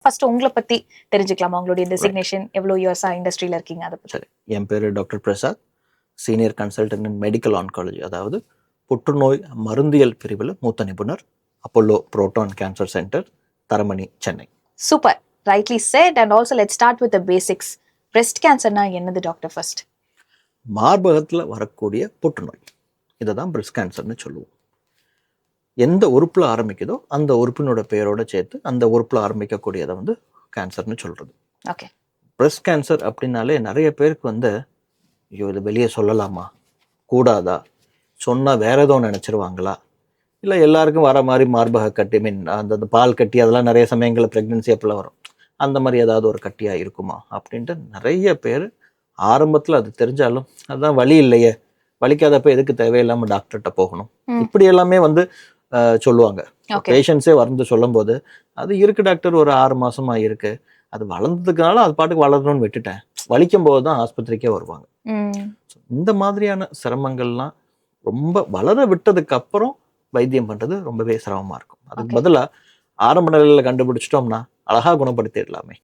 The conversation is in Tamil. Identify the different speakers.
Speaker 1: ஃபர்ஸ்ட் உங்களை பத்தி தெரிஞ்சுக்கலாமா? உங்களுடைய டெசிக்னேஷன், எவ்வளவு இயர்ஸா இண்டஸ்ட்ரியில இருக்கீங்க, அதை பத்தி.
Speaker 2: சரி, என் பேர் doctor Prasad, senior consultant in medical oncology, அதாவது புற்றுநோய் மருந்தியல் பிரிவில் மூத்த நிபுணர், Apollo proton cancer centre, Taramani, Chennai.
Speaker 1: Super, rightly said. And also let's start with the basics. Breast கேன்சர்னா என்னது டாக்டர்? ஃபர்ஸ்ட்,
Speaker 2: மார்பகத்தில் வரக்கூடிய புற்றுநோய், இதை தான் பிரஸ்ட் கேன்சர்னு சொல்லுவோம். எந்த உறுப்பில் ஆரம்பிக்குதோ அந்த உறுப்பினோட பேரோட சேர்த்து அந்த உறுப்பில் ஆரம்பிக்கக்கூடியதை வந்து கேன்சர்னு சொல்கிறது.
Speaker 1: ஓகே.
Speaker 2: பிரஸ்ட் கேன்சர் அப்படின்னாலே நிறைய பேருக்கு வந்து, ஐயோ இது வெளியே சொல்லலாமா, கூடாதா, சொன்னால் வேற ஏதோ நினச்சிருவாங்களா, இல்லை எல்லாருக்கும் வர மாதிரி மார்பக கட்டி, அந்த பால் கட்டி, அதெல்லாம் நிறைய சமயங்களில் ப்ரெக்னென்சி அப்பெல்லாம் வரும், அந்த மாதிரி ஏதாவது ஒரு கட்டியாக இருக்குமா அப்படின்ட்டு நிறைய பேர் ஆரம்பத்தில் அது தெரிஞ்சாலும் அதுதான் வலி இல்லையே, வலிக்காதப்ப எதுக்கு தேவையில்லாமல் டாக்டர்கிட்ட போகணும், இப்படி எல்லாமே வந்து சொல்லுவாங்க. பேஷண்ட்ஸே வந்து சொல்லும் போது, அது இருக்கு டாக்டர், ஒரு 6 மாசமா இருக்கு, அது வளர்ந்ததுக்குனால அது பாட்டுக்கு வளரணும்னு விட்டுட்டேன், வலிக்கும் போது தான் ஆஸ்பத்திரிக்கே வருவாங்க. இந்த மாதிரியான சிரமங்கள்லாம் ரொம்ப வளர விட்டதுக்கு அப்புறம் வைத்தியம் பண்றது ரொம்பவே சிரமமா இருக்கும். அதுக்கு பதிலா ஆரம்ப நிலையில கண்டுபிடிச்சிட்டோம்னா அழகா குணப்படுத்திடலாமே.